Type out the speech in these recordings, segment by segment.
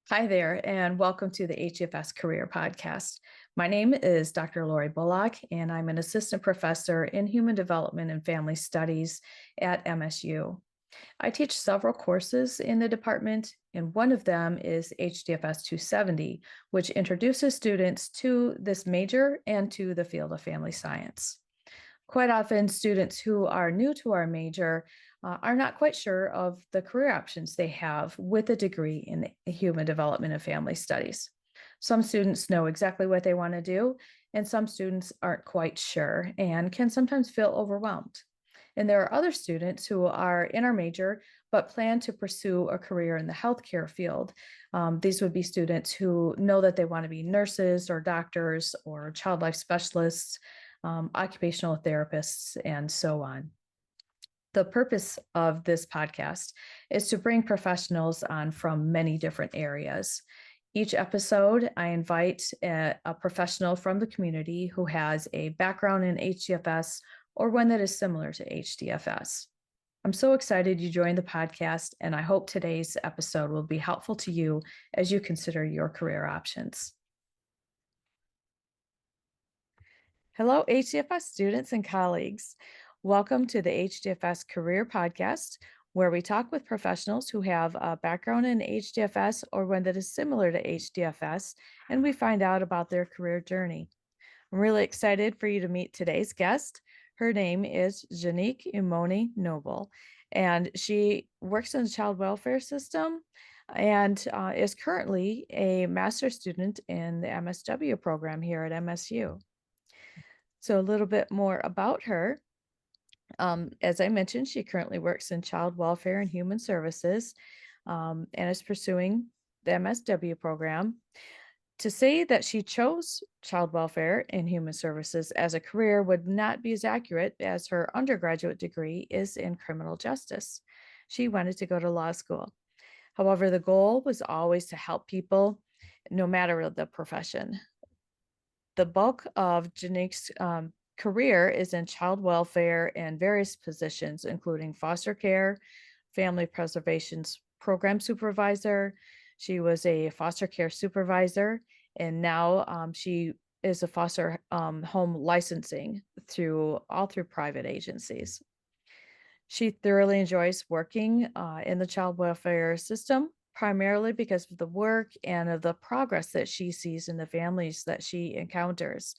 Hi there, and welcome to the HFS Career Podcast. My name is Dr. Lori Bullock, and I'm an assistant professor in human development and family studies at MSU. I teach several courses in the department, and one of them is HDFS 270, which introduces students to this major and to the field of family science. Quite often, students who are new to our major are not quite sure of the career options they have with a degree in human development and family studies. Some students know exactly what they want to do, and some students aren't quite sure and can sometimes feel overwhelmed. And there are other students who are in our major but plan to pursue a career in the healthcare field. These would be students who know that they want to be nurses or doctors or child life specialists, occupational therapists, and so on. The purpose of this podcast is to bring professionals on from many different areas. Each episode, I invite a professional from the community who has a background in HDFS or one that is similar to HDFS. I'm so excited you joined the podcast, and I hope today's episode will be helpful to you as you consider your career options. Hello, HDFS students and colleagues. Welcome to the HDFS Career Podcast, where we talk with professionals who have a background in HDFS or one that is similar to HDFS, and we find out about their career journey. I'm really excited for you to meet today's guest. Her name is Ja'neek Emoni Noble, and she works in the child welfare system and is currently a master's student in the MSW program here at MSU. So a little bit more about her. As I mentioned, she currently works in child welfare and human services and is pursuing the MSW program. To say that she chose child welfare and human services as a career would not be as accurate, as her undergraduate degree is in criminal justice. She wanted to go to law school. However, the goal was always to help people, no matter the profession. The bulk of Ja'neek's career is in child welfare and various positions, including foster care, family preservations program supervisor. She was a foster care supervisor, and now she is a foster home licensing through private agencies. She thoroughly enjoys working in the child welfare system, primarily because of the work and of the progress that she sees in the families that she encounters.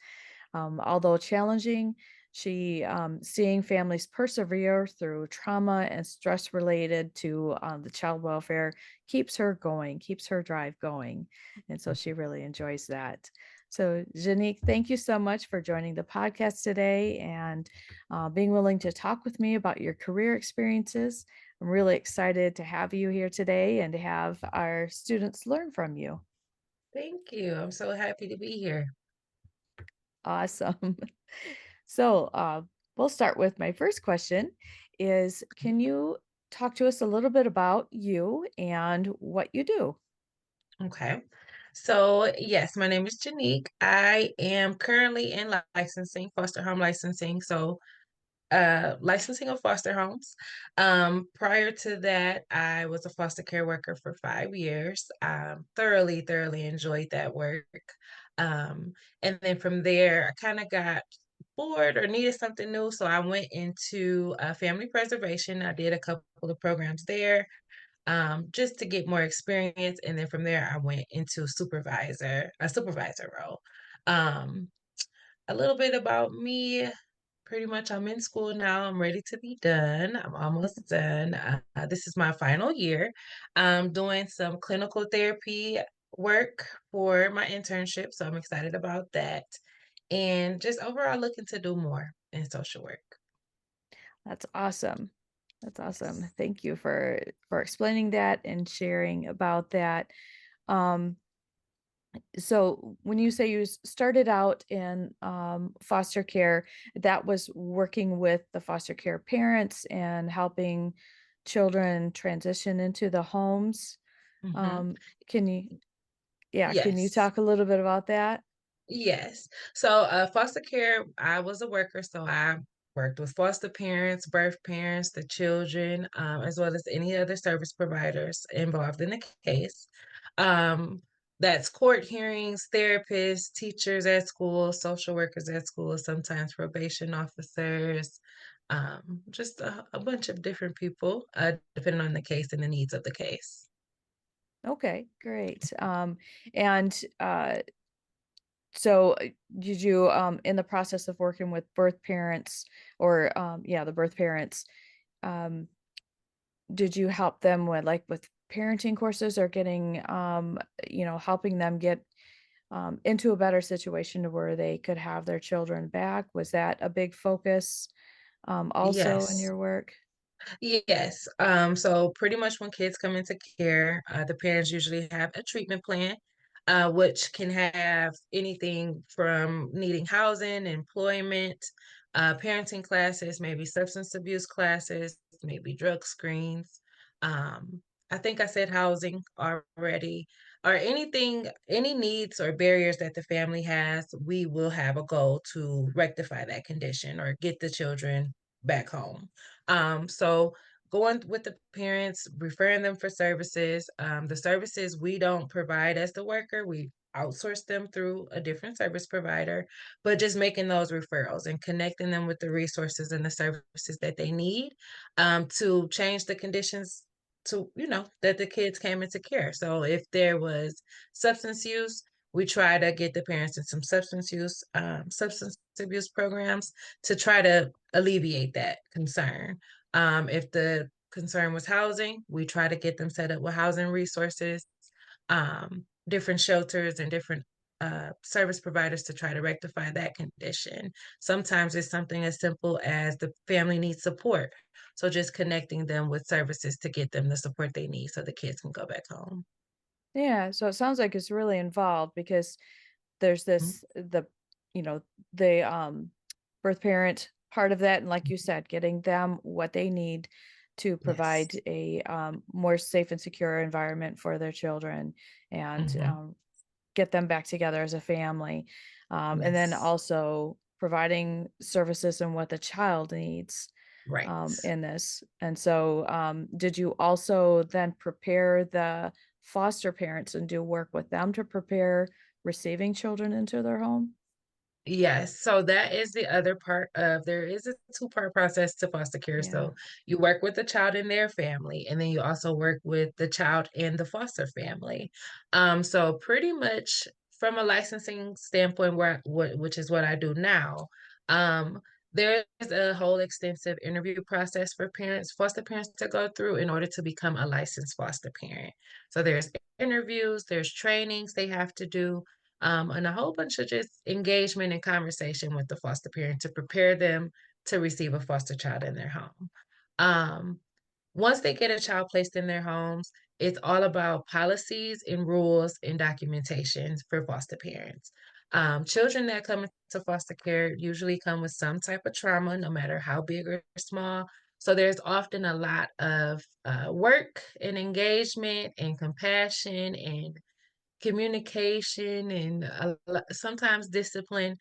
Although challenging, she seeing families persevere through trauma and stress related to the child welfare keeps her going, keeps her drive going. And so she really enjoys that. So, Ja'neek, thank you so much for joining the podcast today and being willing to talk with me about your career experiences. I'm really excited to have you here today and to have our students learn from you. Thank you. I'm so happy to be here. Awesome. So, we'll start with my first question is, can you talk to us a little bit about you and what you do? Okay. So, yes, my name is Ja'neek. I am currently in licensing, foster home licensing. So, licensing of foster homes. Prior to that, I was a foster care worker for 5 years. Thoroughly enjoyed that work. And then from there, I kind of got bored or needed something new. So I went into family preservation. I did a couple of programs there just to get more experience. And then from there, I went into a supervisor role. Um, a little bit about me. Pretty much, I'm in school now. I'm ready to be done. I'm almost done. This is my final year. I'm doing some clinical therapy work for my internship, so I'm excited about that. And just overall looking to do more in social work. That's awesome. That's awesome. Thank you for explaining that and sharing about that. Um, so when you say you started out in foster care, that was working with the foster care parents and helping children transition into the homes. Hmm. Um, can you, yeah, can you Yes. talk a little bit about that? Yes. So, foster care, I was a worker, so I worked with foster parents, birth parents, the children, as well as any other service providers involved in the case. Um, that's court hearings, therapists, teachers at school, social workers at school, sometimes probation officers, just a bunch of different people, depending on the case and the needs of the case. Okay, great. And so did you in the process of working with birth parents or yeah, the birth parents, um, did you help them with like with parenting courses or getting helping them get into a better situation to where they could have their children back? Was that a big focus also in Yes. your work? Yes. So pretty much when kids come into care, the parents usually have a treatment plan, which can have anything from needing housing, employment, parenting classes, maybe substance abuse classes, maybe drug screens. I think I said housing already, or anything, any needs or barriers that the family has, we will have a goal to rectify that condition or get the children back home. So going with the parents, referring them for services. The services we don't provide as the worker, we outsource them through a different service provider, but just making those referrals and connecting them with the resources and the services that they need to change the conditions to, that the kids came into care. So if there was substance use, we try to get the parents in some substance abuse programs to try to alleviate that concern. If the concern was housing, we try to get them set up with housing resources, different shelters and different service providers to try to rectify that condition. Sometimes it's something as simple as the family needs support. So just connecting them with services to get them the support they need so the kids can go back home. Yeah, so it sounds like it's really involved because there's Mhm. this you know the birth parent part of that, and like you said, getting them what they need to Yes. provide a more safe and secure environment for their children and Hmm. get them back together as a family, and then Yes. also providing services and what the child needs Right. in this. And so, did you also then prepare the foster parents and do work with them to prepare receiving children into their home? Yes, so that is the other part of there is a two-part process to foster care. Yeah. So you work with the child and their family, and then you also work with the child and the foster family. So pretty much from a licensing standpoint, which is what I do now, there is a whole extensive interview process for parents, foster parents to go through in order to become a licensed foster parent. So there's interviews, there's trainings they have to do, and a whole bunch of just engagement and conversation with the foster parent to prepare them to receive a foster child in their home. Um, Once they get a child placed in their homes, it's all about policies and rules and documentation for foster parents. Children that come into foster care usually come with some type of trauma, no matter how big or small. So there's often a lot of work and engagement and compassion and communication and sometimes discipline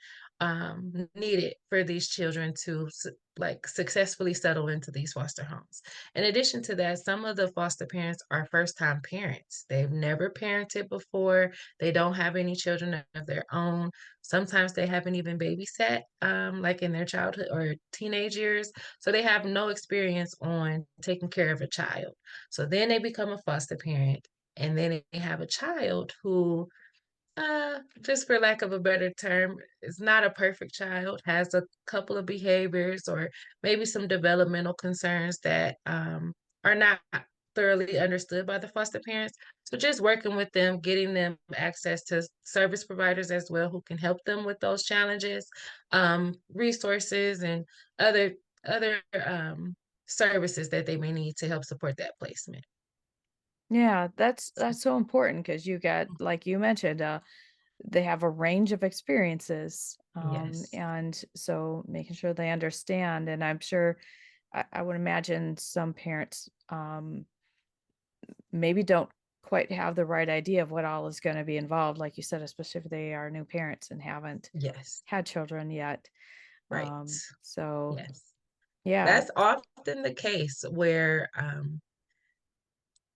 needed for these children to like successfully settle into these foster homes. In addition to that, some of the foster parents are first time parents. They've never parented before. They don't have any children of their own. Sometimes they haven't even babysat like in their childhood or teenage years. So they have no experience on taking care of a child. So then they become a foster parent and then they have a child who, just for lack of a better term, is not a perfect child, has a couple of behaviors or maybe some developmental concerns that are not thoroughly understood by the foster parents. So just working with them, getting them access to service providers as well who can help them with those challenges, resources and other services that they may need to help support that placement. Yeah, that's so important because you get, like you mentioned, they have a range of experiences, Yes. and so making sure they understand. And I'm sure I would imagine some parents maybe don't quite have the right idea of what all is going to be involved, like you said, especially if they are new parents and haven't Yes. had children yet. Right. So Yes. yeah. That's often the case where,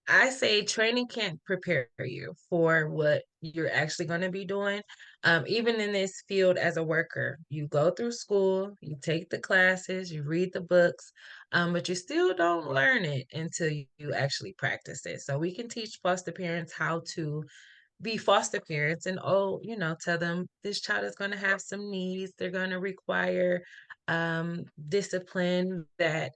I say training can't prepare you for what you're actually going to be doing. Even in this field as a worker, you go through school, you take the classes, you read the books, but you still don't learn it until you actually practice it. So we can teach foster parents how to be foster parents and, oh, tell them this child is going to have some needs. They're going to require discipline that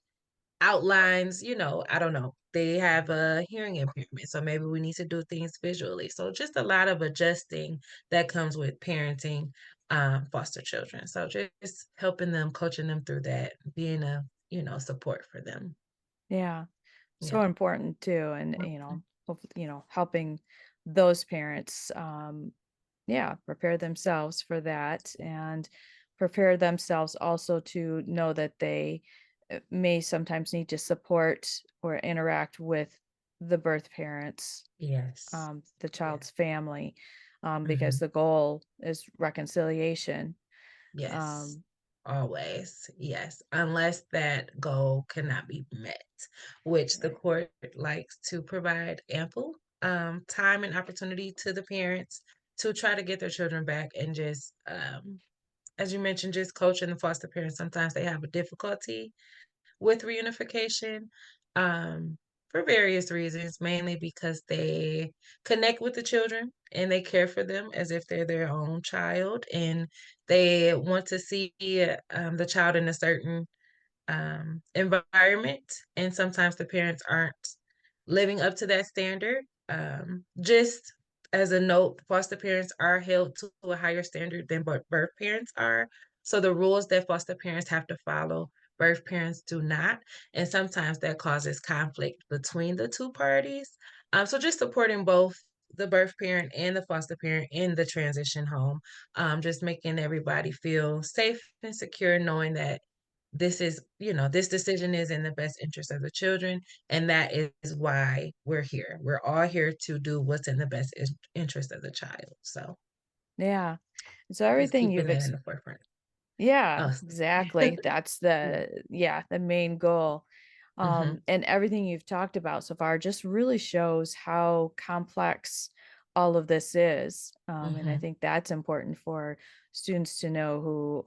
outlines, I don't know, they have a hearing impairment, so maybe we need to do things visually. So just a lot of adjusting that comes with parenting foster children. So just helping them, coaching them through that, being a, support for them. Yeah. So Yeah. important too, and, Mhm. helping those parents, yeah, prepare themselves for that and prepare themselves also to know that they may sometimes need to support or interact with the birth parents, Yes. the Yeah. child's family, because Hmm. the goal is reconciliation. Yes. Um, Always. Yes. Unless that goal cannot be met, which the right. court likes to provide ample time and opportunity to the parents to try to get their children back and just, as you mentioned, just coaching the foster parents. Sometimes they have a difficulty with reunification um, for various reasons, mainly because they connect with the children and they care for them as if they're their own child, and they want to see the child in a certain environment. And sometimes the parents aren't living up to that standard. Just as a note, foster parents are held to a higher standard than what birth parents are. So the rules that foster parents have to follow, birth parents do not. And sometimes that causes conflict between the two parties. So just supporting both the birth parent and the foster parent in the transition home, just making everybody feel safe and secure, knowing that this decision is in the best interest of the children, and that is why we're here. We're all here to do what's in the best interest of the child. So Yeah. So just everything keeping you've that in the forefront. Yeah, Oh, exactly. That's yeah. the main goal. Hmm. And everything you've talked about so far just really shows how complex all of this is. And I Hmm. think that's important for students to know who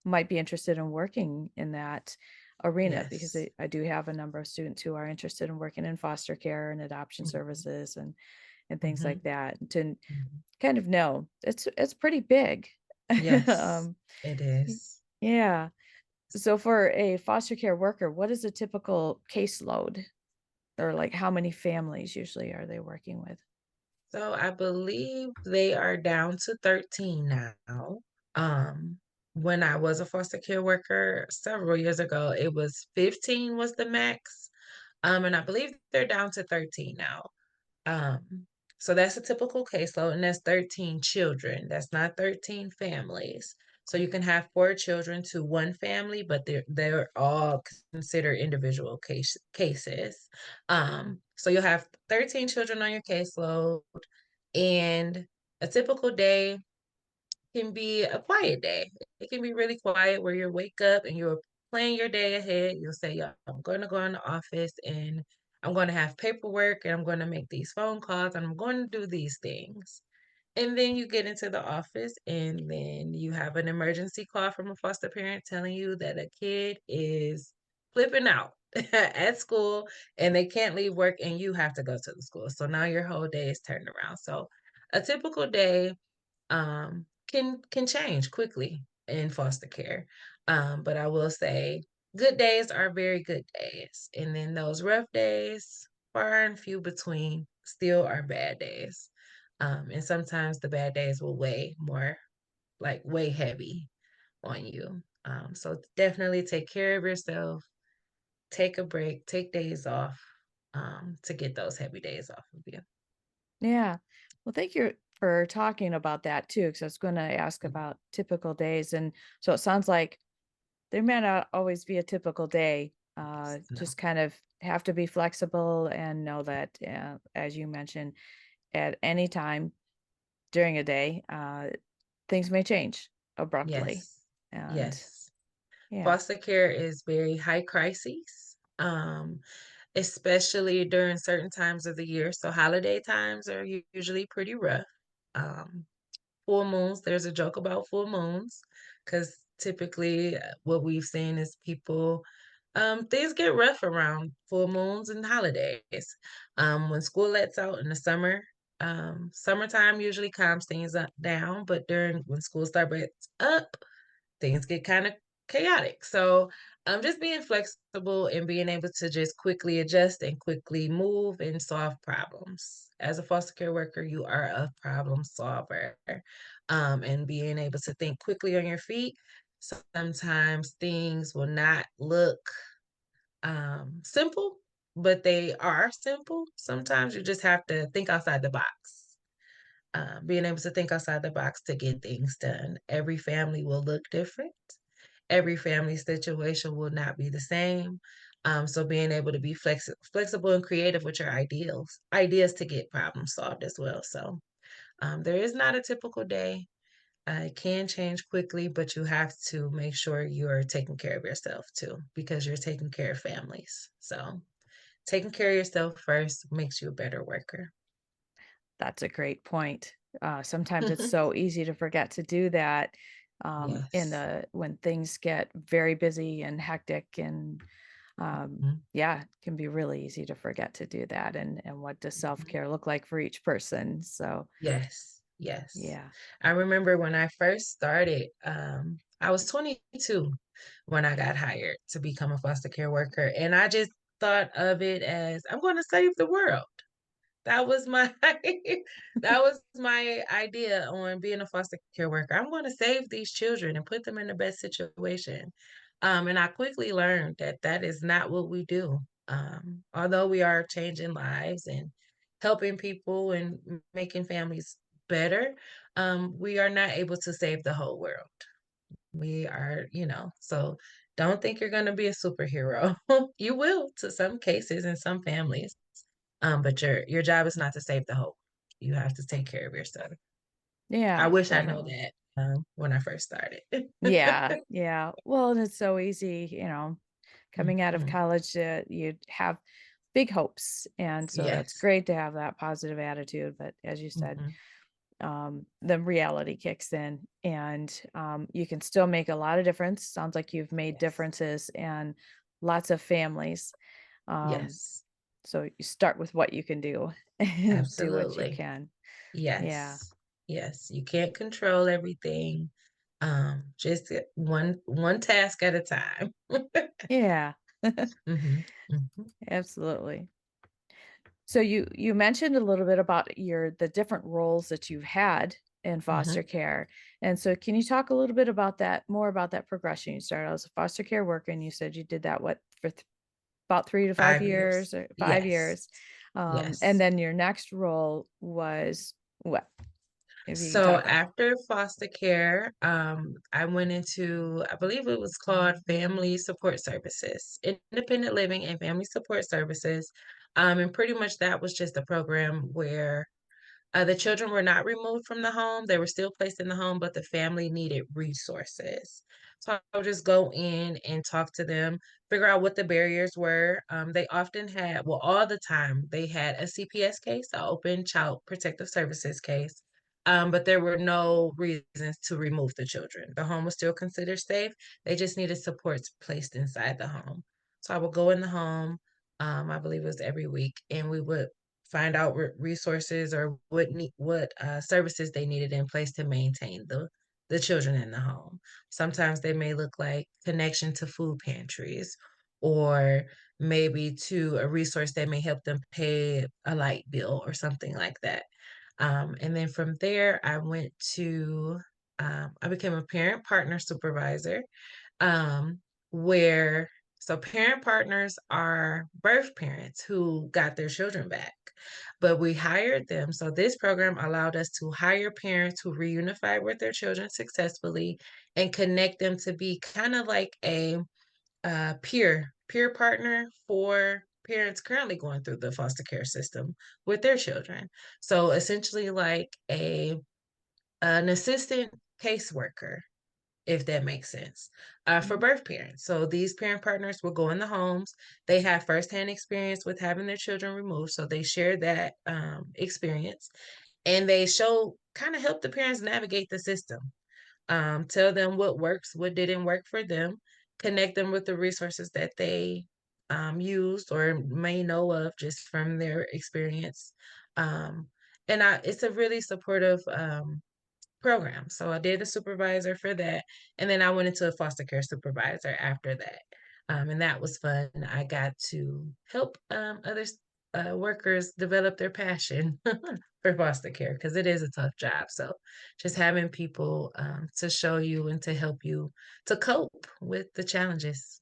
might be interested in working in that arena because Yes. I do have a number of students who are interested in working in foster care and adoption Hmm. services and things Hmm. like that to Hmm. kind of know it's pretty big. Yes, um, it Y is. yeah. So for a foster care worker, what is a typical caseload? Or, like, how many families usually are they working with? So I believe they are down to 13 now. Um, when I was a foster care worker several years ago, it was 15 was the max. And I believe they're down to 13 now. Um, so that's a typical caseload, and that's 13 children. That's not 13 families. So you can have four children to one family, but they're all considered individual cases. So you'll have 13 children on your caseload, and a typical day can be a quiet day. It can be really quiet where you wake up and you're planning your day ahead. You'll say, "Yeah, I'm going to go in the office and I'm going to have paperwork and I'm going to make these phone calls and I'm going to do these things." And then you get into the office and then you have an emergency call from a foster parent telling you that a kid is flipping out at school and they can't leave work and you have to go to the school. So now your whole day is turned around. So a typical day can change quickly in foster care. But I will say good days are very good days. And then those rough days, far and few between, still are bad days. And sometimes the bad days will weigh more, like weigh heavy on you. So definitely take care of yourself, take a break, take days off, to get those heavy days off of you. Yeah. Well, thank you for talking about that too, because I was gonna ask Mhm. about typical days, and so it sounds like there may not always be a typical day, No. just kind of have to be flexible and know that, as you mentioned, at any time during a day, things may change abruptly, Yes. and Yes. yeah. Foster care is very high crises. especially during certain times of the year. So holiday times are usually pretty rough. Um, Full moons, there's a joke about full moons because typically what we've seen is people, things get rough around full moons and holidays. When school lets out in the summer, summertime usually calms things down, but during when school starts up, things get kind of chaotic. So, just being flexible and being able to just quickly adjust and quickly move and solve problems. As a foster care worker, you are a problem solver, and being able to think quickly on your feet. Sometimes things will not look simple, but they are simple. Sometimes you just have to think outside the box. Being able to think outside the box to get things done. Every family will look different. Every family situation will not be the same. So being able to be flexible and creative with your ideas to get problems solved as well. So there is not a typical day. It can change quickly, but you have to make sure you're taking care of yourself too, because you're taking care of families. So taking care of yourself first makes you a better worker. That's a great point. Sometimes it's so easy to forget to do that, in Yes. the when things get very busy and hectic and, Mhm. yeah, it can be really easy to forget to do that, and what does Mhm. self-care look like for each person, so, Yes, yes. yeah. I remember when I first started, I was 22 when I got hired to become a foster care worker, and I just thought of it as I'm going to save the world. That was my that was my idea on being a foster care worker. I'm gonna save these children and put them in the best situation. And I quickly learned that that is not what we do. Although we are changing lives and helping people and making families better, we are not able to save the whole world. We are, so don't think you're gonna be a superhero. You will to some cases in some families. But your job is not to save the hope. You have to take care of yourself. I Yeah, wish I know definitely. that, when I first started. Yeah, yeah. Well, and it's so easy, coming out of Mhm. college, you have big hopes, and so that's Yes. great to have that positive attitude, but as you said, Mhm. the reality kicks in and you can still make a lot of difference. Sounds like you've made Yes. differences and lots of families. Um, Yes. so you start with what you can do and do what you Absolutely. can. Yeah. Yes. Yes. You can't control everything. Just one task at a time. Yeah. Mhm. Mhm. Absolutely. So you mentioned a little bit about the different roles that you've had in foster Mhm. care. And so can you talk a little bit about that, more about that progression? You started out as a foster care worker and you said you did that what for about 3 to 5 5 years. years or 5 Yes. years. And Yes. then your next role was what? If you could So talk about. after foster care, I went into, I believe it was called Family Support Services, Independent Living and Family Support Services. And pretty much that was just a program where the children were not removed from the home. They were still placed in the home, but the family needed resources. So I would just go in and talk to them, figure out what the barriers were. They often had, well, all the time, they had a CPS case, an Open Child Protective Services case. But there were no reasons to remove the children. The home was still considered safe. They just needed supports placed inside the home. So I would go in the home, I believe it was every week, and we would find out resources or what services they needed in place to maintain the children in the home. Sometimes they may look like connection to food pantries or maybe to a resource that may help them pay a light bill or something like that. And then from there, I became a parent partner supervisor, um, where so parent partners are birth parents who got their children back, but we hired them. So this program allowed us to hire parents who reunified with their children successfully and connect them to be kind of like a peer partner for parents currently going through the foster care system with their children. So essentially, like a an assistant caseworker if that makes sense, for Mhm. birth parents. So these parent partners will go in the homes. They have firsthand experience with having their children removed, so they share that experience, and they show kind of help the parents navigate the system, tell them what works, what didn't work for them, connect them with the resources that they used or may know of just from their experience. Um, it's a really supportive program. So I did a supervisor for that, and then I went into a foster care supervisor after that. And that was fun. I got to help other workers develop their passion for foster care because it is a tough job. So just having people to show you and to help you to cope with the challenges.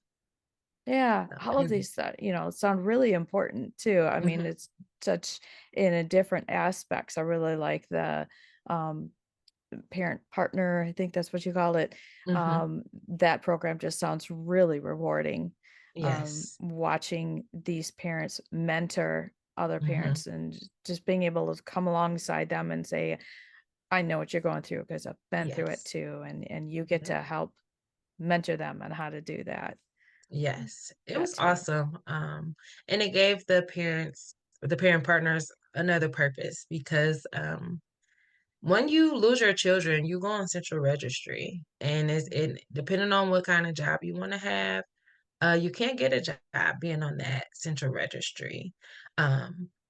Yeah, So, all of these, sound really important too. I mean, mhm, it's such in a different aspects. I really like the um, parent partner. I think that's what you call it. mhm. That program just sounds really rewarding. Yes. Watching these parents mentor other Mhm. parents and just being able to come alongside them and say, I know what you're going through because I've been through it Yes. too. And you get Yep. to help mentor them on how to do that. Yes, it was That's really awesome, and it gave the parent partners another purpose because, when you lose your children, you go on central registry, and depending on what kind of job you wanna have, you can't get a job being on that central registry.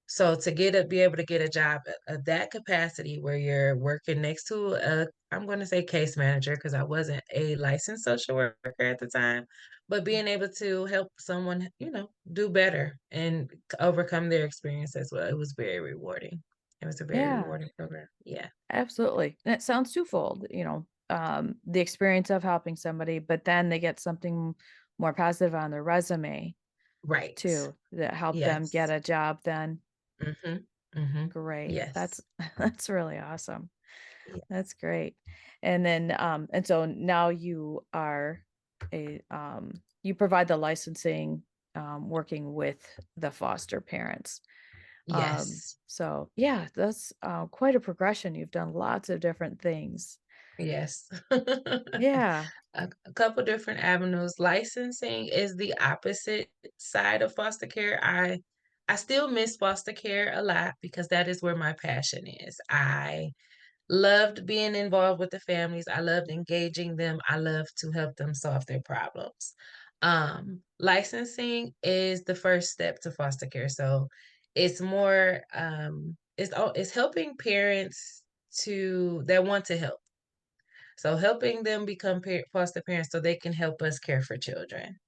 So to be able to get a job of that capacity where you're working next to I'm going to say case manager because I wasn't a licensed social worker at the time, but being able to help someone, do better and overcome their experience as well. It was very rewarding. It was a very yeah. rewarding program. Yeah. Absolutely. And it sounds twofold, the experience of helping somebody, but then they get something more positive on their resume Right. too, that help them get Yes. a job then. Mhm. Mhm. Great. That's Yes. that's really awesome. Yeah. That's great. And then and so now you are you provide the licensing working with the foster parents. Yes. So yeah, that's quite a progression. You've done lots of different things. Yes. Yeah. A couple different avenues. Licensing is the opposite side of foster care. I still miss foster care a lot because that is where my passion is. I loved being involved with the families. I loved engaging them. I love to help them solve their problems. Licensing is the first step to foster care. So it's more it's helping parents to that want to help. So helping them become foster parents so they can help us care for children.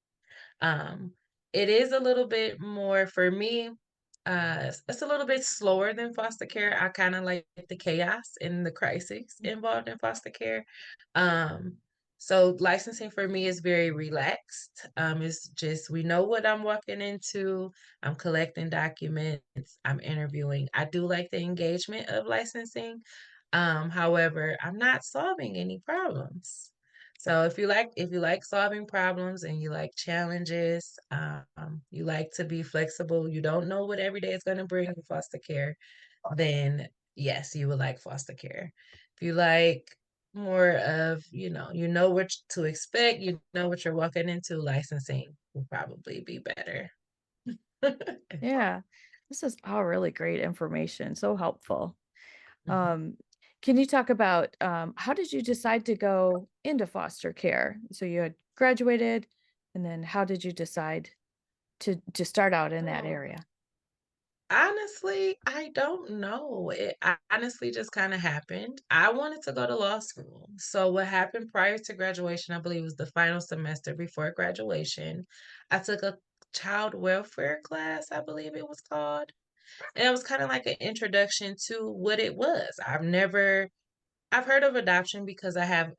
Um, it is a little bit more for me. It's a little bit slower than foster care. I kind of like the chaos and the crisis involved in foster care. Um, so licensing for me is very relaxed. It's just we know what I'm walking into. I'm collecting documents. I'm interviewing. I do like the engagement of licensing. However, I'm not solving any problems. So if you like solving problems and you like challenges, you like to be flexible, you don't know what every day is going to bring in foster care, then yes, you would like foster care. If you like more of, you know what to expect, you know what you're walking into, licensing will probably be better. Yeah. This is all really great information. So helpful. Mhm. Um, can you talk about how did you decide to go into foster care? So you had graduated, and then how did you decide to start out in that Oh. area? Honestly, I don't know. It honestly just kind of happened. I wanted to go to law school. So what happened prior to graduation, I believe was the final semester before graduation, I took a child welfare class, I believe it was called. And it was kind of like an introduction to what it was. I've heard of adoption because I have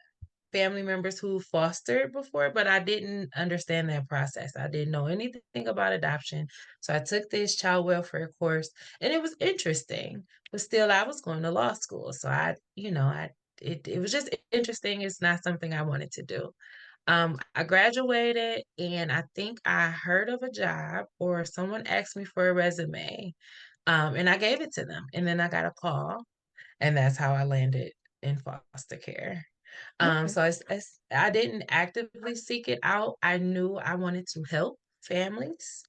family members who fostered before, but I didn't understand that process. I didn't know anything about adoption. So I took this child welfare course and it was interesting, but still I was going to law school. So it was just interesting. It's not something I wanted to do. I graduated and I think I heard of a job or someone asked me for a resume. And I gave it to them and then I got a call and that's how I landed in foster care. Okay. So I didn't actively seek it out. I knew I wanted to help families.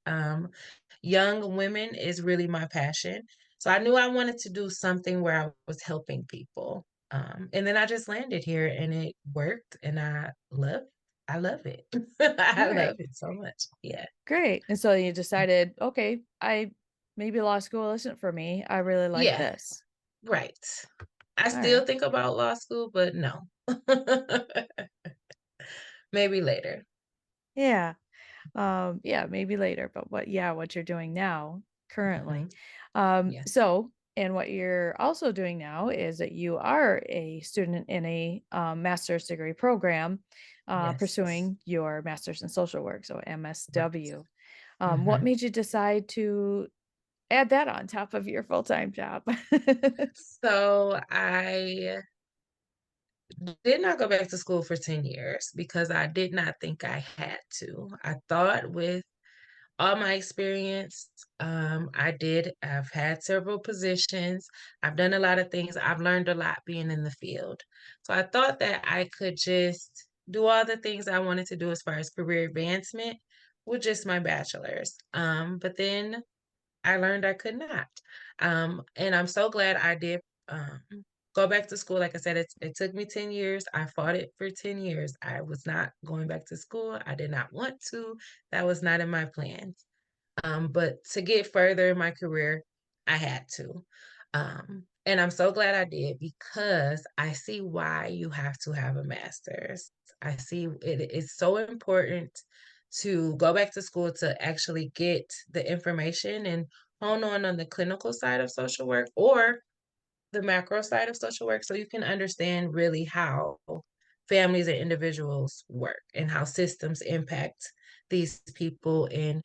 Young women is really my passion. So I knew I wanted to do something where I was helping people. And then I just landed here and it worked and I love it. I All right. love it so much. Yeah. Great. And so you decided, okay, I maybe law school isn't for me. I really like Yeah, this. right. I All still right. think about law school, but no. Maybe later. Yeah. Yeah, maybe later, but what you're doing now currently. Mhm. Yes. So and what you're also doing now is that you are a student in a master's degree program, Yes. pursuing your master's in social work, so Right. MSW. What Mhm. made you decide to add that on top of your full-time job? So I did not go back to school for 10 years because I did not think I had to. I thought with all my experience, I've had several positions. I've done a lot of things. I've learned a lot being in the field. So I thought that I could just do all the things I wanted to do as far as career advancement with just my bachelor's. But then I learned I could not. And I'm so glad I did go back to school. Like I said, it took me 10 years. I fought it for 10 years. I was not going back to school. I did not want to. That was not in my plans. But to get further in my career, I had to. And I'm so glad I did because I see why you have to have a master's. I see it's so important to go back to school to actually get the information and hone on the clinical side of social work or the macro side of social work so you can understand really how families and individuals work and how systems impact these people in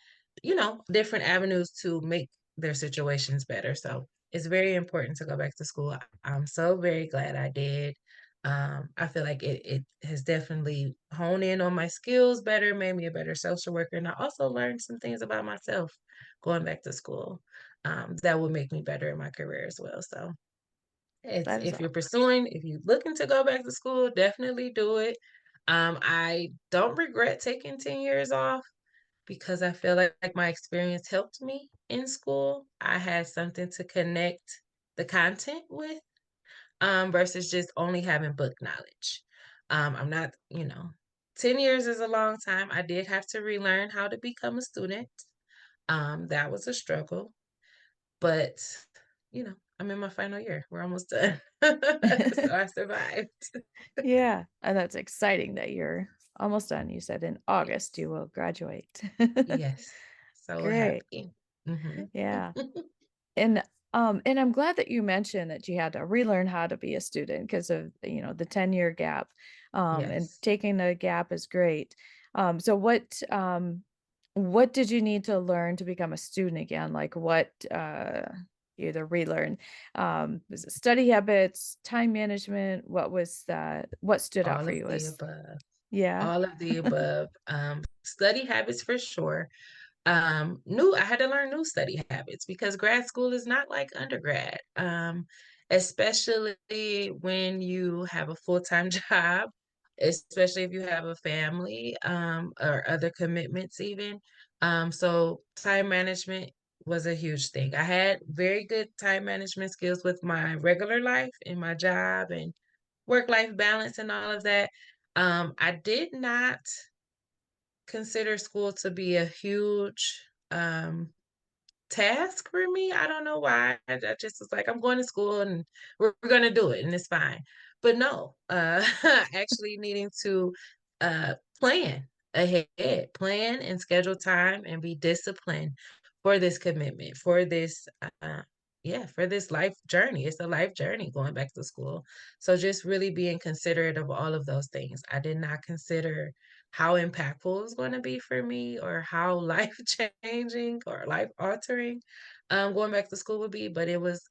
different avenues to make their situations better. So it's very important to go back to school. I'm so very glad I did. I feel like it has definitely honed in on my skills better, made me a better social worker, and I also learned some things about myself going back to school that will make me better in my career as well. So it's That is all. if you're looking to go back to school, definitely do it. I don't regret taking 10 years off because I feel like my experience helped me in school. I had something to connect the content with, versus just only having book knowledge. I'm not, 10 years is a long time. I did have to relearn how to become a student. That was a struggle, but I'm in my final year. We're almost done. So I survived. Yeah, and that's exciting that you're almost done. You said in August Yes. you will graduate. Yes. So Great. happy. Mhm. Yeah. And I'm glad that you mentioned that you had to relearn how to be a student because of, the 10-year gap. And Yes. taking the gap is great. So what did you need to learn to become a student again? Like what you had to relearn? Was it study habits, time management? What stood out All for of you the as above. yeah. All of the above. Study habits for sure. New I had to learn new study habits because grad school is not like undergrad. Especially when you have a full-time job, especially if you have a family, or other commitments even. So time management was a huge thing. I had very good time management skills with my regular life and my job and work-life balance and all of that. I did not consider school to be a huge, task for me. I don't know why. I just was like, "I'm going to school and we're gonna do it, and it's fine." But no, actually needing to, plan ahead, plan and schedule time and be disciplined for this commitment, for this, for this life journey. It's a life journey going back to school. So just really being considerate of all of those things. I did not consider how impactful it was going to be for me or how life changing or life altering going back to school would be, but it was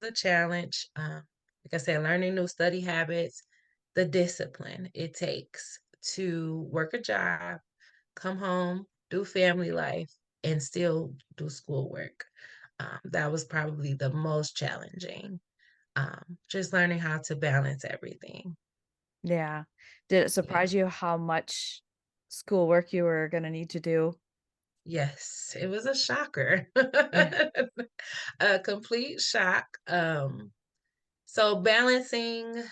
a challenge. Like I said, learning new study habits, the discipline it takes to work a job, come home, do family life, and still do schoolwork. That was probably the most challenging. Just learning how to balance everything. Yeah. Did it Yeah. surprise you how much schoolwork you were gonna need to do? Yes, it was a shocker. Yeah. A complete shock. So balancing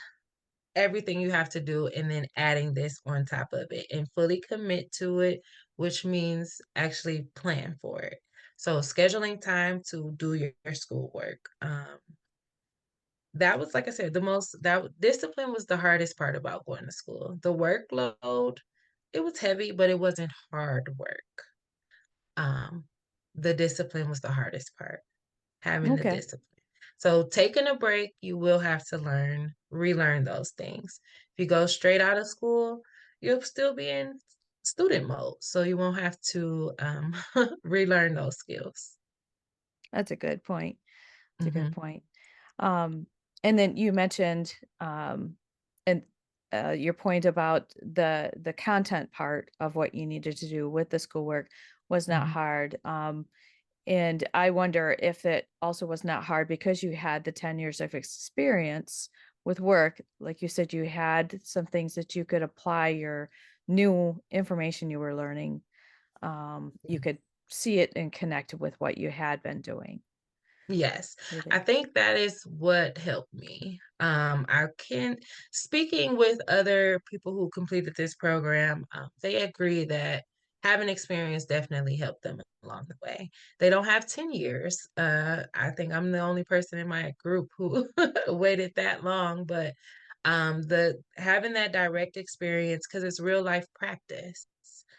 everything you have to do and then adding this on top of it and fully commit to it, which means actually plan for it. So scheduling time to do your schoolwork. That was, like I said, the most that discipline was the hardest part about going to school. The workload, it was heavy, but it wasn't hard work. Um, the discipline was the hardest part, having the Okay. discipline. So taking a break, you will have to relearn those things. If you go straight out of school, you'll still be in student mode, so you won't have to relearn those skills. That's a good point. It's a good Hmm. point. Um, and then you mentioned, and your point about the content part of what you needed to do with the schoolwork was not Hmm. hard. And I wonder if it also was not hard because you had the 10 years of experience with work. Like you said, you had some things that you could apply your new information you were learning. You could see it and connect with what you had been doing. Yes, Do you I think? think that is what helped me. I can speaking with other people who completed this program, they agree that having experience definitely helped them along the way. They don't have 10 years. I think I'm the only person in my group who waited that long, but the having that direct experience because it's real life practice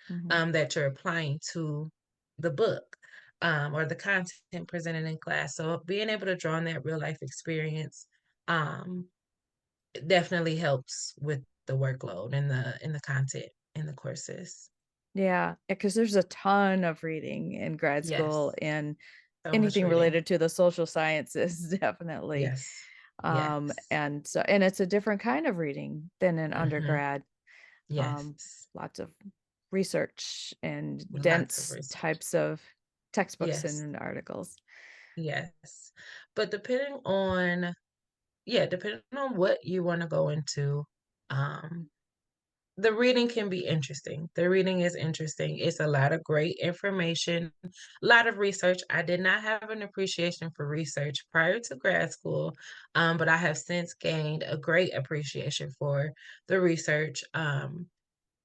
Mhm. that you're applying to the book or the content presented in class. So being able to draw on that real life experience um, definitely helps with the workload and the content in the courses. Yeah, because there's a ton of reading in grad school, Yes, and so much anything reading. related to the social sciences definitely. Yes, yes, And it's a different kind of reading than in hmm, undergrad. Um, yes. Lots of research and Lots of dense research. types of textbooks Yes, and articles. yes. But depending on what you want to go into, um, the reading can be interesting. The reading is interesting. It's a lot of great information, a lot of research. I did not have an appreciation for research prior to grad school, but I have since gained a great appreciation for the research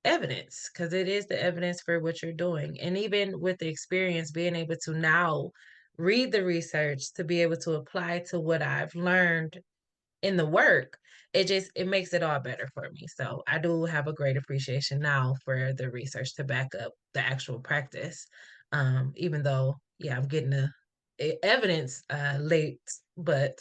evidence because it is the evidence for what you're doing. And even with the experience, being able to now read the research to be able to apply to what I've learned in the work, it makes it all better for me. So I do have a great appreciation now for the research to back up the actual practice. Even though, yeah, I'm getting the evidence late, but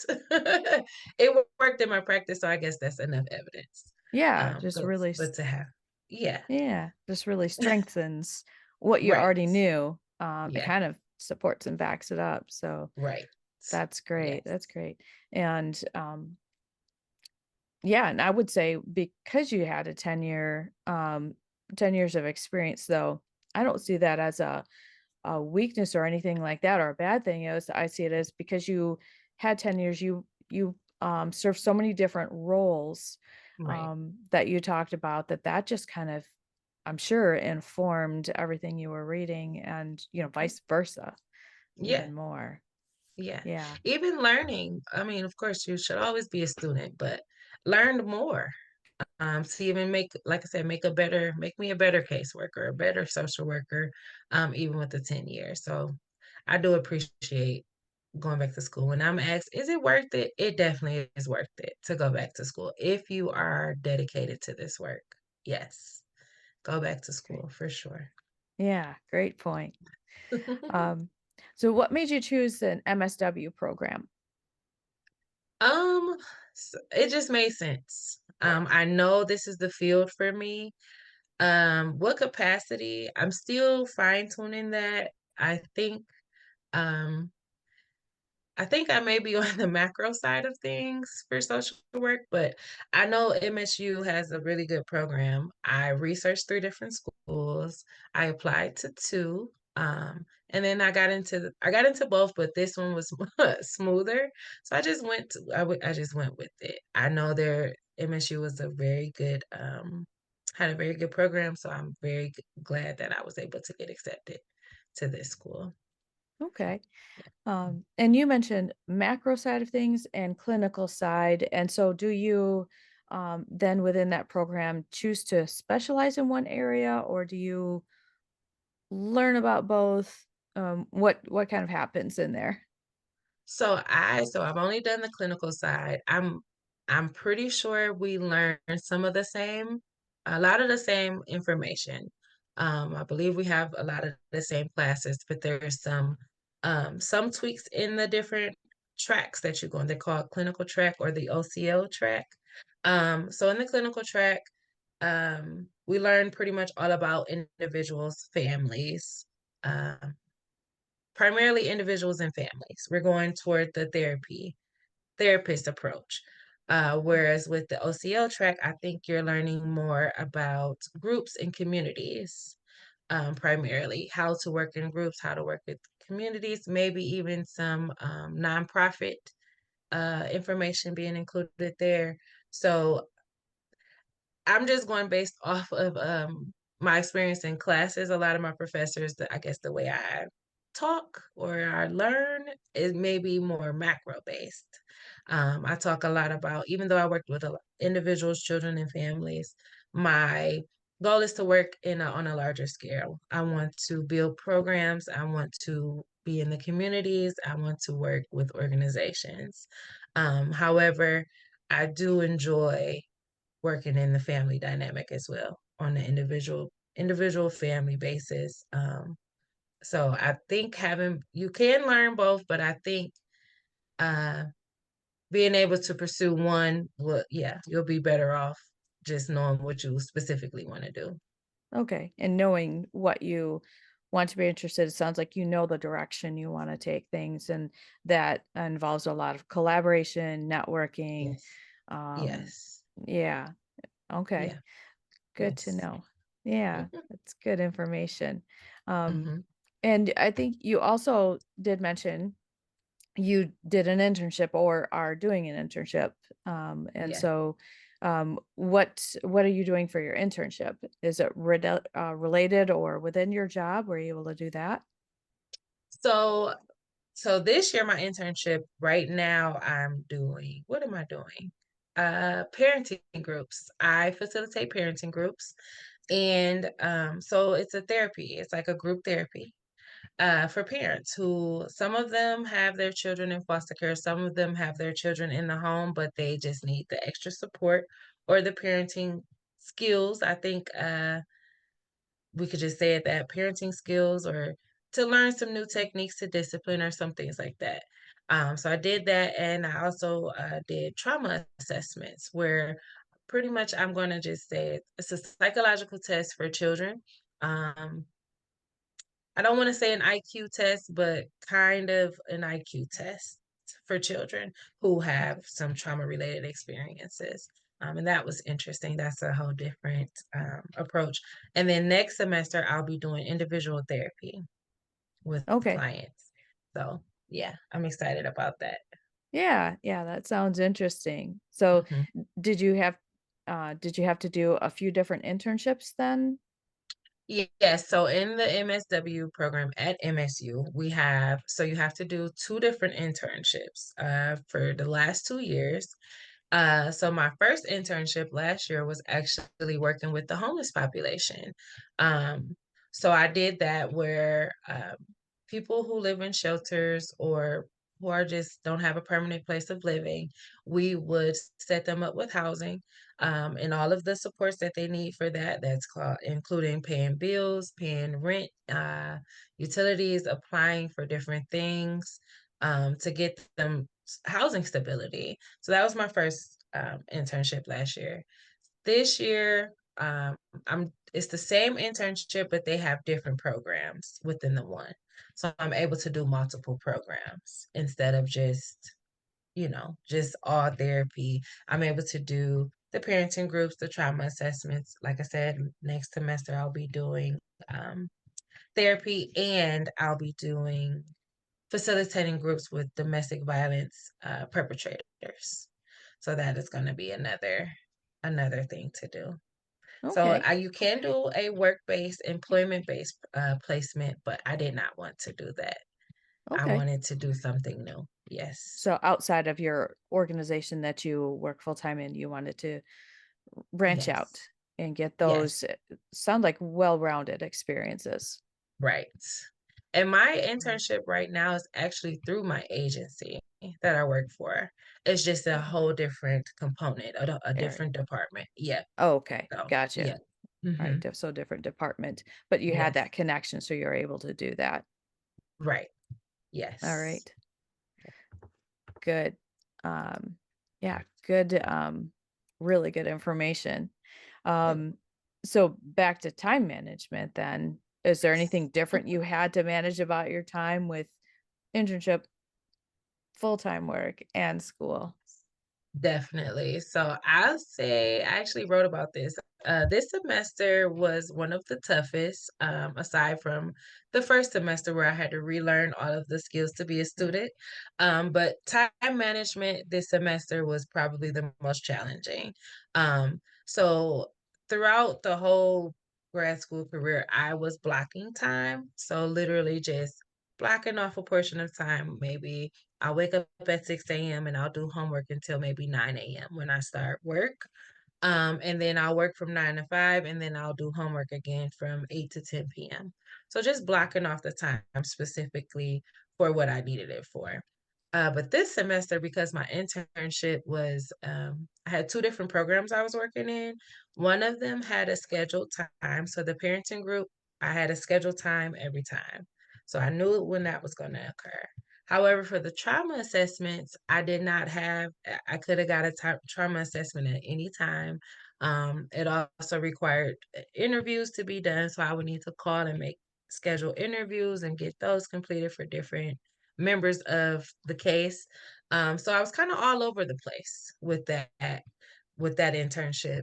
it worked in my practice, so I guess that's enough evidence. Yeah, just So, really but to have, yeah, yeah, just really strengthens what you right, already knew. It yeah, kind of supports and backs it up. So right, that's great. yes, That's great. And yeah, and I would say because you had a 10 years of experience though, I don't see that as a weakness or anything like that or a bad thing. I see it as because you had 10 years, you served so many different roles right, that you talked about that just kind of, I'm sure, informed everything you were reading and, mhm, vice versa yeah. even more. Yeah. Yeah. Even learning, I mean, of course, you should always be a student, but learn more. To even make, like I said, make me a better caseworker, a better social worker, even with the 10 years. So I do appreciate going back to school. When I'm asked, is it worth it? It definitely is worth it to go back to school if you are dedicated to this work. Yes, go back to Great. school for sure. Yeah, great point. Um, so what made you choose an MSW program? Um, it just made sense. I know this is the field for me. What capacity? I'm still fine tuning that. Um, I think I may be on the macro side of things for social work, but I know MSU has a really good program. I researched 3 different schools. I applied to 2. And then I got into both, but this one was smoother. So I just went with it. I know their MSU was a very good had a very good program, so I'm very glad that I was able to get accepted to this school. So, Okay. yeah. And you mentioned macro side of things and clinical side. And so do you then within that program choose to specialize in one area, or do you learn about both? What kind of happens in there? So I've only done the clinical side. I'm pretty sure we learn some of the same, a lot of the same information. I believe we have a lot of the same classes, but there's some tweaks in the different tracks that you go on. They call it clinical track or the OCL track. So in the clinical track, we learn pretty much all about individuals, families, um, primarily individuals and families. We're going toward the therapist approach. Whereas with the OCL track, I think you're learning more about groups and communities, primarily how to work in groups, how to work with communities, maybe even some nonprofit information being included there. So I'm just going based off of my experience in classes. A lot of my professors, I guess the way I talk or I learn is maybe more macro based. I talk a lot about, even though I worked with individuals, children, and families, my goal is to work on a larger scale. I want to build programs. I want to be in the communities. I want to work with organizations. However, I do enjoy working in the family dynamic as well on the individual family basis. So I think having you can learn both, but I think uh, being able to pursue one, well, yeah, you'll be better off just knowing what you specifically want to do. Okay. And knowing what you want to be interested, it sounds like you know the direction you want to take things, and that involves a lot of collaboration, networking. Yes, Um, yes, yeah. Okay. yeah, Good to yes. know. Yeah, that's good information. Um, Hmm. and I think you also did mention you did an internship or are doing an internship. And Yeah. so what are you doing for your internship? Is it related or within your job? Were you able to do that? So So this year, my internship right now, I'm doing, what am I doing? Parenting groups. I facilitate parenting groups. And so it's a therapy, it's like a group therapy for parents who some of them have their children in foster care, some of them have their children in the home, but they just need the extra support or the parenting skills. I think we could just say it that parenting skills or to learn some new techniques to discipline or some things like that. So I did that, and I also did trauma assessments where pretty much I'm going to just say it's a psychological test for children. Um, I don't want to say an IQ test, but kind of an IQ test for children who have some trauma related experiences. And that was interesting. That's a whole different approach. And then next semester, I'll be doing individual therapy with Okay. clients. So, yeah, I'm excited about that. Yeah, yeah, that sounds interesting. So Mhm. did you have did you have to do a few different internships then? Yes, so in the MSW program at MSU, so you have to do two different internships for the last 2 years. So my first internship last year was actually working with the homeless population. Um, so I did that where people who live in shelters or who are just don't have a permanent place of living, we would set them up with housing and all of the supports that they need for that. That's called including paying bills, paying rent, utilities, applying for different things to get them housing stability. So that was my first internship last year. This year, I'm it's the same internship, but they have different programs within the one. So I'm able to do multiple programs instead of just all therapy. I'm able to do the parenting groups, the trauma assessments. Like I said, next semester I'll be doing um, therapy, and I'll be doing facilitating groups with domestic violence perpetrators. So that is going to be another thing to do. So Okay. you can do a work-based, employment-based placement, but I did not want to do that. I Okay. wanted to do something new. Yes. So outside of your organization that you work full time in, you wanted to branch out Yes. and get Yes. those sound like well-rounded experiences. Right. And my Mm. internship right now is actually through my agency that I work for. It's just a whole different component, a Area. different department. Yeah. Oh, okay. So, yeah. Gotcha. All right. Hmm. So different department, but you had Yes. that connection, so you're able to do that. Right. All Yes. right. Good. Um, yeah, good, really good information. Yep. Um, so back to time management then, is there anything different you had to manage about your time with internship, full-time work, and school? Definitely. So I'll say I actually wrote about this. This semester was one of the toughest, aside from the first semester where I had to relearn all of the skills to be a Mm, student. But time management this semester was probably the most challenging. So throughout the whole grad school career, I was blocking time. So literally just blocking off a portion of time, maybe I'll wake up at 6 a.m. and I'll do homework until maybe 9 a.m. when I start work. And then I'll work from 9 to 5, and then I'll do homework again from 8 to 10 p.m. So just blocking off the time specifically for what I needed it for. But this semester, because my internship was, I had two different programs I was working in. One of them had a scheduled time. So the parenting group, I had a scheduled time every time. So I knew when that was going to occur. However, for the trauma assessments, I did not have, I could have got a trauma assessment at any time. It also required interviews to be done. So I would need to call and make schedule interviews and get those completed for different members of the case. So I was kind of all over the place with that internship.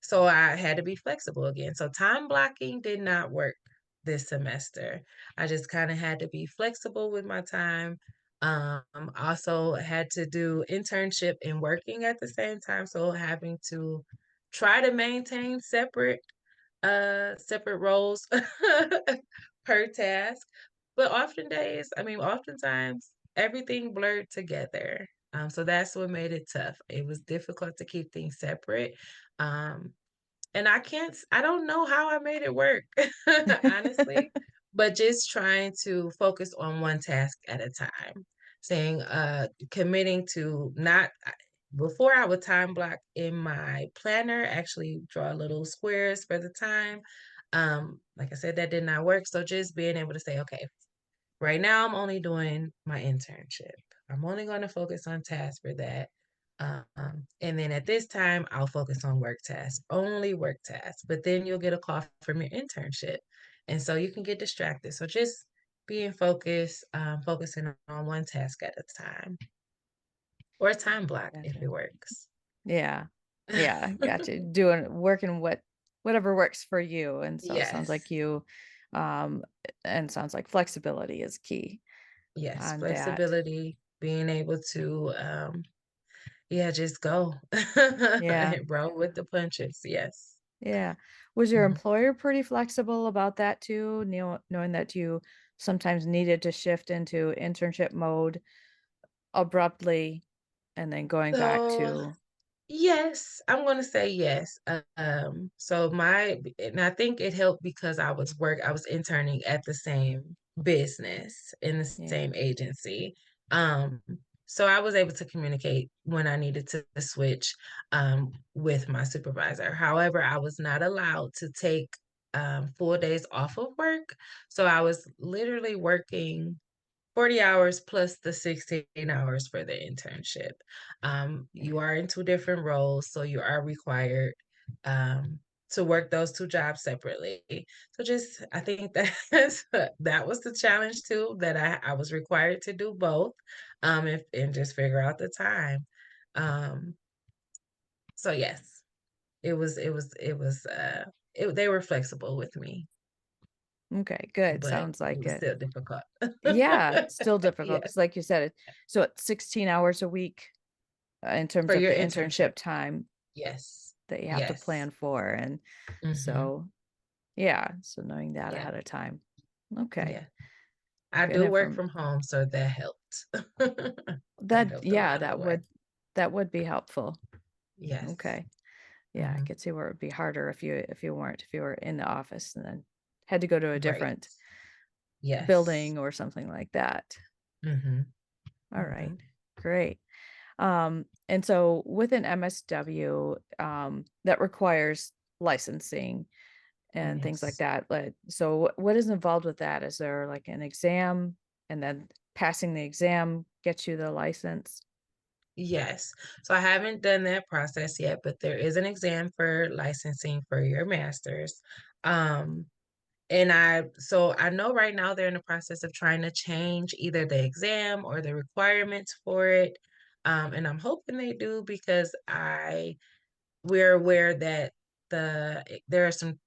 So I had to be flexible again. So time blocking did not work this semester. I just kind of had to be flexible with my time. Also had to do internship and working at the same time. So having to try to maintain separate roles per task. But oftentimes everything blurred together. So that's what made it tough. It was difficult to keep things separate. Um, and I don't know how I made it work, honestly, but just trying to focus on one task at a time, saying, committing to not, before I would time block in my planner, actually draw little squares for the time. Like I said, that did not work. So just being able to say, okay, right now, I'm only doing my internship. I'm only going to focus on tasks for that. And then at this time, I'll focus on work tasks, only work tasks. But then you'll get a call from your internship. And so you can get distracted. So just being focused, focusing on one task at a time or a time block if Gotcha. it works. Yeah. Yeah, gotcha. Working whatever works for you, and so it sounds like Yes. you, um, and sounds like flexibility is key Yes. on that. Flexibility, being able to, yeah, just go Yeah. and roll with the punches. Yes. Yeah. Was your Mhm. employer pretty flexible about that too, knowing that you sometimes needed to shift into internship mode abruptly and then going back So, to yes, I'm gonna say yes. So and I think it helped because I was interning at the same business in the yeah, same agency. Um, so I was able to communicate when I needed to switch with my supervisor. However, I was not allowed to take full days off of work. So I was literally working 40 hours plus the 16 hours for the internship. yeah, You are in two different roles, so you are required um, to work those two jobs separately. So I think that was the challenge too, that I was required to do both, and just figure out the time. Um, so yes, it was, they were flexible with me. Okay, good. but Sounds it like was it. still difficult. Yeah, still difficult Yeah, because, like you said, so it's 16 hours a week, in terms for of your the internship. internship time Yes. that you have to Yes. plan for, and Mhm. so yeah, so knowing that Yeah. ahead of time. Okay, Yeah. I good do work inform from home, so that helped. That that helped a yeah, lot of the way. that would be helpful. Yes. Okay. Yeah, I Mhm. could see where it would be harder if you were in the office and then had to go to a Right. different Yes. building or something like that. Mhm. All right. Mhm. Great. And so with an MSW, that requires licensing and things like Yes. that. So what is involved with that? Is there like an exam and then passing the exam gets you the license? Yes. So I haven't done that process yet, but there is an exam for licensing for your master's. Um, and I know right now they're in the process of trying to change either the exam or the requirements for it. And I'm hoping they do because I we're aware that there are some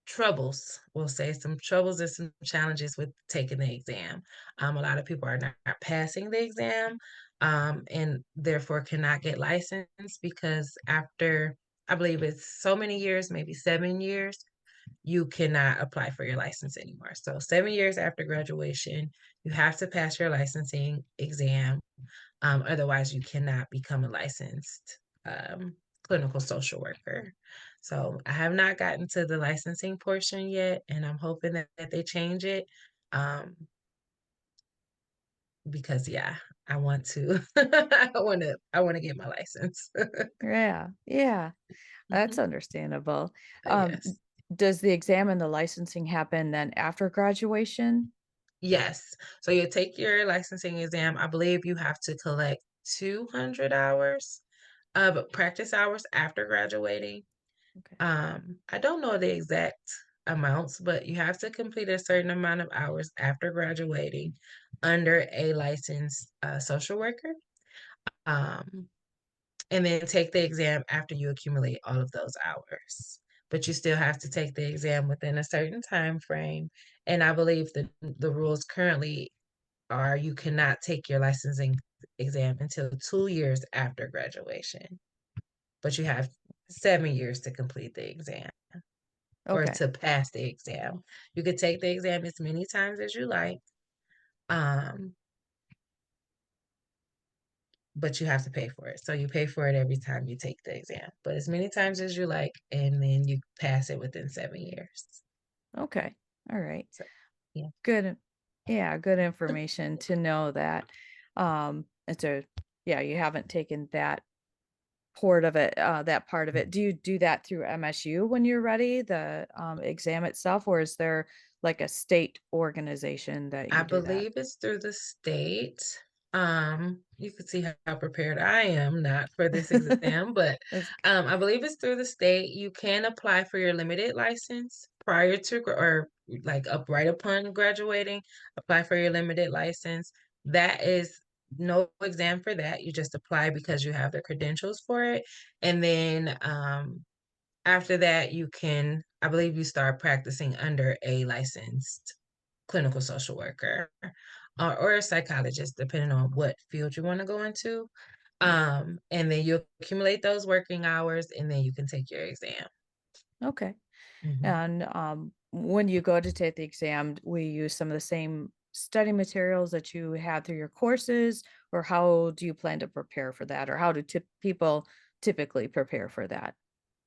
troubles, we'll say some troubles and some challenges with taking the exam. A lot of people are not passing the exam, and therefore cannot get licensed because after, I believe it's so many years, maybe 7 years, you cannot apply for your license anymore. So 7 years after graduation, you have to pass your licensing exam. Otherwise, you cannot become a licensed clinical social worker. So I have not gotten to the licensing portion yet, and I'm hoping that they change it. Um, because yeah, I want to I want to get my license. Yeah, yeah, that's Mhm. understandable. Um, Yes. does the exam and the licensing happen then after graduation? Yes. So you take your licensing exam. I believe you have to collect 200 hours of practice hours after graduating. Okay. I don't know the exact amounts, but you have to complete a certain amount of hours after graduating under a licensed social worker. Um, and then take the exam after you accumulate all of those hours. But you still have to take the exam within a certain time frame. And I believe the rules currently are you cannot take your licensing exam until 2 years after graduation, but you have 7 years to complete the exam or Okay. to pass the exam. You could take the exam as many times as you like, um, but you have to pay for it. So you pay for it every time you take the exam, but as many times as you like, and then you pass it within 7 years. Okay. All right. So, yeah. Good. Yeah, good information to know that. And so yeah, you haven't taken that part of it. Do you do that through MSU when you're ready, the exam itself, or is there like a state organization that I you do that? believe it's through the state. You can see how prepared I am not for this exam, but That's I believe it's through the state. You can apply for your limited license prior to or like up right upon graduating, apply for your limited license. That is no exam for that. You just apply because you have the credentials for it. And then after that, you can, I believe you start practicing under a licensed clinical social worker or a psychologist, depending on what field you want to go into. yeah. And then you accumulate those working hours and then you can take your exam. Okay. Mhm. And when you go to take the exam, we use some of the same study materials that you had through your courses, or how do you plan to prepare for that, or how do people typically prepare for that?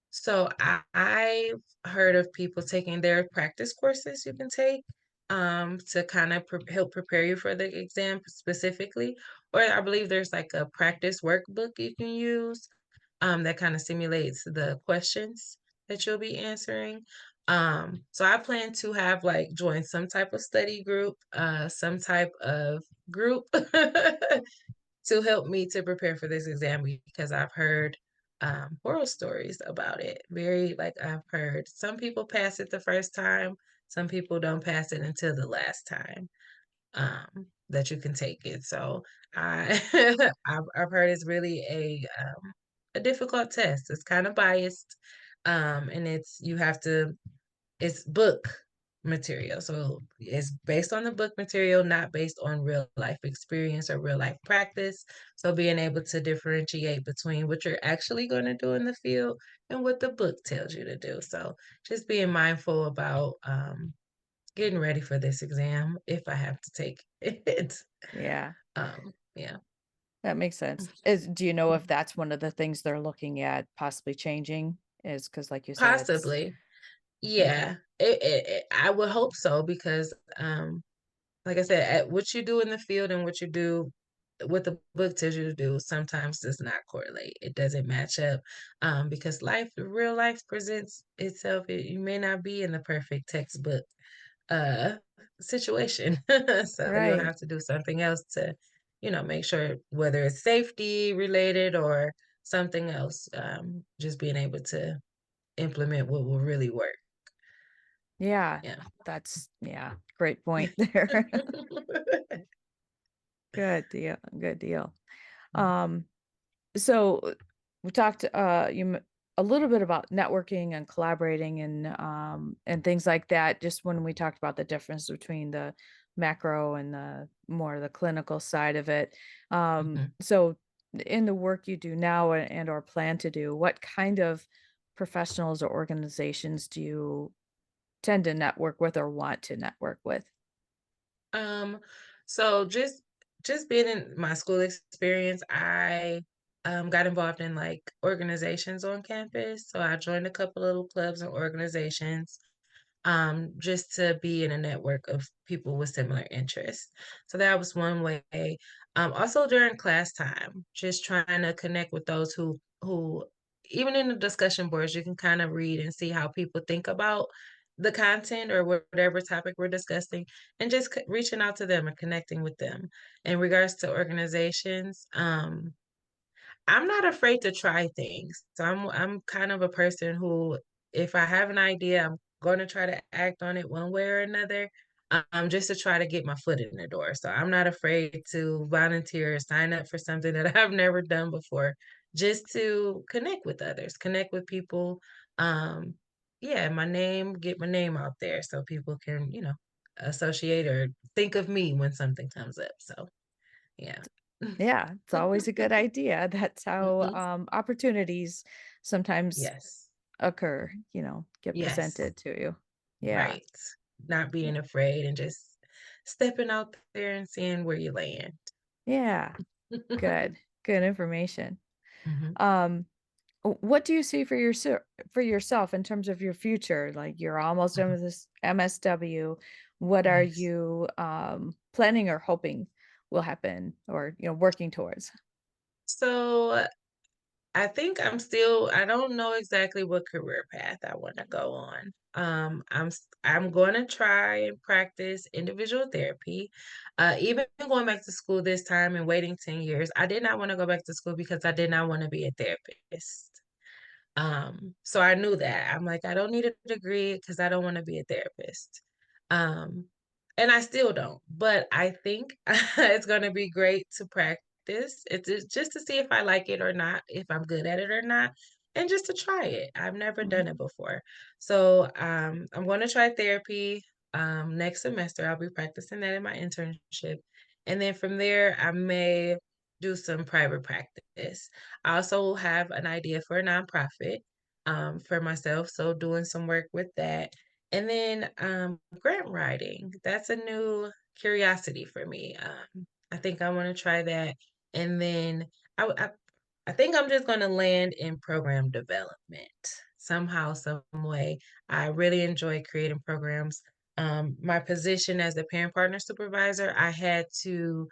So I've heard of people taking their practice courses you can take to kind of help prepare you for the exam specifically. Or I believe there's like a practice workbook you can use that kind of simulates the questions that you'll be answering. So I plan to have like join some type of study group, some type of group to help me to prepare for this exam because I've heard horror stories about it. Very like I've heard some people pass it the first time, some people don't pass it until the last time that you can take it. So I I've heard it's really a difficult test. It's kind of biased, and it's you have to it's book. material. So it's based on the book material, not based on real life experience or real life practice. So being able to differentiate between what you're actually going to do in the field and what the book tells you to do. So just being mindful about getting ready for this exam if I have to take it. Yeah, Yeah. that makes sense. Do you know if that's one of the things they're looking at possibly changing? Is because, like you said, it's Possibly. okay. Yeah. I would hope so because like I said, at what you do in the field and what you do, what the book tells you to do, sometimes does not correlate. It doesn't match up because real life presents itself. You may not be in the perfect textbook uh, situation, so you'll Right. have to do something else to, make sure whether it's safety related or something else. Just being able to implement what will really work. Yeah, Yeah. yeah, great point there. Good deal. Good deal. Um, so we talked a little bit about networking and collaborating and things like that, just when we talked about the difference between the macro and the more the clinical side of it. Mhm. So in the work you do now and or plan to do, what kind of professionals or organizations do you tend to network with or want to network with? Um, so just being in my school experience, I got involved in like organizations on campus. So I joined a couple little clubs and organizations just to be in a network of people with similar interests. So that was one way. Also during class time, just trying to connect with those who even in the discussion boards, you can kind of read and see how people think about the content or whatever topic we're discussing, and just reaching out to them and connecting with them. In regards to organizations, I'm not afraid to try things. So I'm kind of a person who, if I have an idea, I'm going to try to act on it one way or another, just to try to get my foot in the door. So I'm not afraid to volunteer or sign up for something that I've never done before, just to connect with others, connect with people. Um, yeah, get my name out there so people can, associate or think of me when something comes up. So yeah. Yeah, it's always a good idea. That's how Mhm. opportunities sometimes Yes. occur, get Yes. presented to you. Yeah. Right. Not Yeah. being afraid and just stepping out there and seeing where you land. Yeah. Good. Good information. Mhm, Um, what do you see for for yourself in terms of your future? Like you're almost done mhm. with this MSW. What are Yes. you planning or hoping will happen or working towards? So, I don't know exactly what career path I wanna go on. I'm gonna try and practice individual therapy. Even going back to school this time and waiting 10 years, I did not wanna go back to school because I did not wanna be a therapist. So I knew that. I'm like, I don't need a degree because I don't want to be a therapist. Um, and I still don't, but I think it's going to be great to practice. Just to see if I like it or not, if I'm good at it or not, and just to try it. I've never Mhm. done it before. So I'm going to try therapy next semester. I'll be practicing that in my internship. And then from there, I may do some private practice. I also have an idea for a nonprofit for myself, so doing some work with that. And then grant writing, that's a new curiosity for me. I think I want to try that. And then I, I, I think I'm just going to land in program development somehow, some way. I really enjoy creating programs. My position as the parent partner supervisor, I had to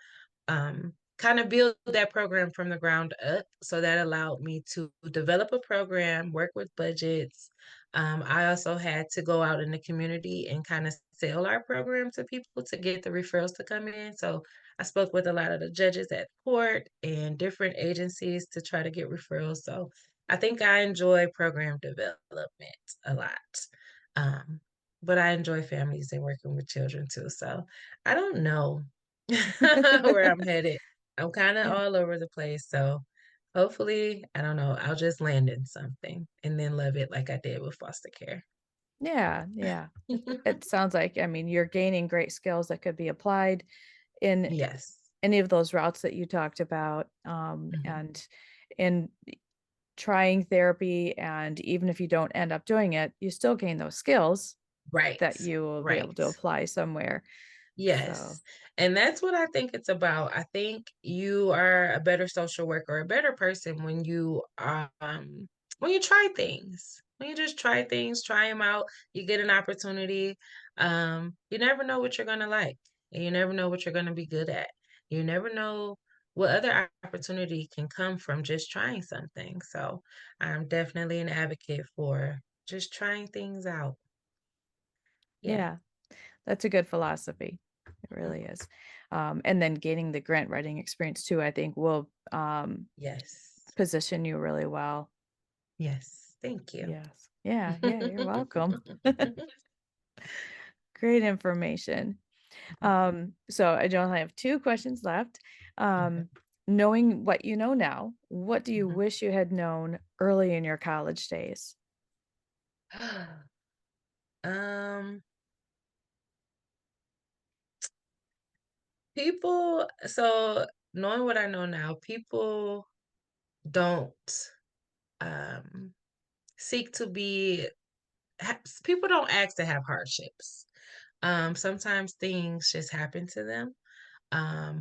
kind of build that program from the ground up. So that allowed me to develop a program, work with budgets. I also had to go out in the community and kind of sell our program to people to get the referrals to come in. So I spoke with a lot of the judges at court and different agencies to try to get referrals. So I think I enjoy program development a lot. Um, but I enjoy families and working with children too. So I don't know where I'm headed. I'm kind of Yeah. all over the place. So hopefully, I don't know, I'll just land in something and then love it like I did with foster care. Yeah, yeah. It sounds like, I mean, you're gaining great skills that could be applied in Yes. any of those routes that you talked about, Mhm. and in trying therapy, and even if you don't end up doing it, you still gain those skills Right. that you will be able Right. to apply somewhere. So, Yes, and that's what I think it's about. I think you are a better social worker, a better person when you try things. When you just try things, try them out, you get an opportunity. You never know what you're gonna like, and you never know what you're gonna be good at. You never know what other opportunity can come from just trying something. So I'm definitely an advocate for just trying things out. Yeah. yeah, that's a good philosophy. It Mhm. really is. And then gaining the grant writing experience too, I think will, Yes. position you really well. Yes, thank you. Yes. Yeah, yeah, you're welcome. Great information. So I only have 2 questions left. Okay. Um, Knowing what you know now, what do you Mhm. wish you had known early in your college days? Um, so knowing what I know now, people don't um seek to be people don't ask to have hardships. Sometimes things just happen to them.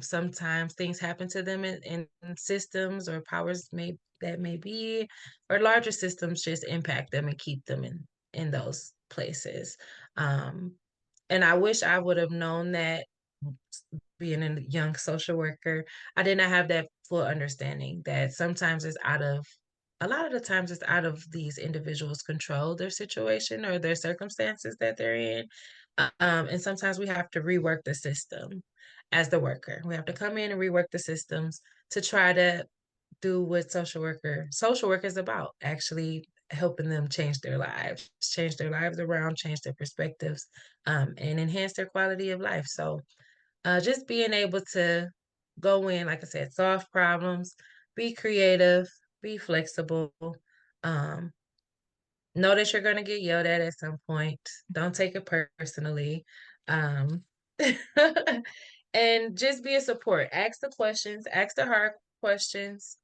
Sometimes things happen to them in systems or powers may be, or larger systems just impact them and keep them in those places. Um, and I wish I would have known that being a young social worker, I did not have that full understanding that sometimes it's out of a lot of the times it's out of these individuals' control, their situation or their circumstances that they're in. And sometimes we have to rework the system as the worker. We have to come in and rework the systems to try to do what social work is about, actually helping them change their lives around, change their perspectives, and enhance their quality of life. So just being able to go in, like I said, solve problems, be creative, be flexible, um, know that you're gonna get yelled at some point. Don't take it personally. Um, and just be a support. Ask the questions, ask the hard questions.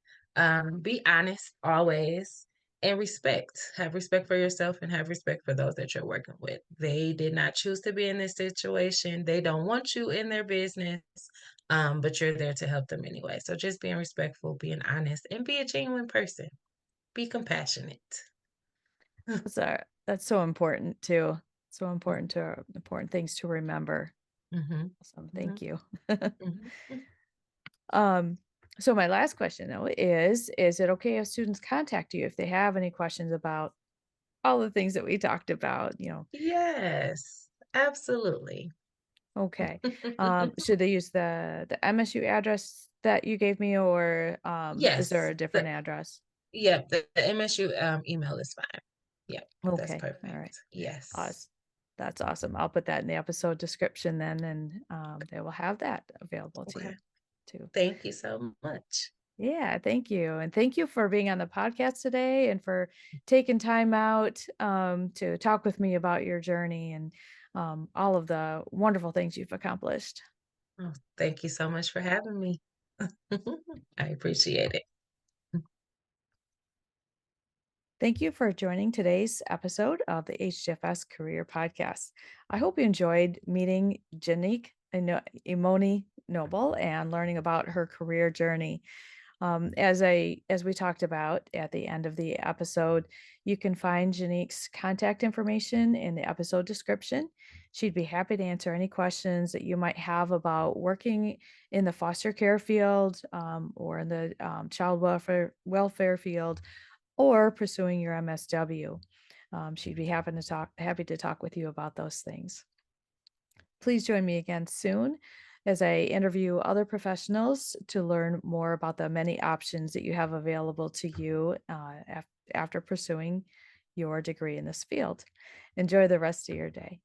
Be honest always and respect. Have respect for yourself and have respect for those that you're working with. They did not choose to be in this situation. They don't want you in their business. But you're there to help them anyway. So just being respectful, being honest, and be a genuine person. Be compassionate. That's so important too. So important things to remember. Mhm. So thank Mhm. you. Mhm. Mhm. Um, so my last question though is it okay if students contact you if they have any questions about all the things that we talked about, Yes, absolutely. Okay. Should they use the MSU address that you gave me, or, is there Yes, a different address? the MSU, email is fine. Yep, that's Okay, all right. perfect. Yes. Awes That's awesome. I'll put that in the episode description then, and, they will have that available to Okay. you too. Thank you so much. Yeah, thank you, and thank you for being on the podcast today and for taking time out, to talk with me about your journey and, all of the wonderful things you've accomplished. Oh, thank you so much for having me. I appreciate it. Thank you for joining today's episode of the HDFS Career Podcast. I hope you enjoyed meeting Ja'neek Emoni Noble and learning about her career journey. As we talked about at the end of the episode, you can find Janique's contact information in the episode description. She'd be happy to answer any questions that you might have about working in the foster care field, or in the, child welfare field, or pursuing your MSW. She'd be happy to talk with you about those things. Please join me again soon as I interview other professionals to learn more about the many options that you have available to you, after pursuing your degree in this field. Enjoy the rest of your day.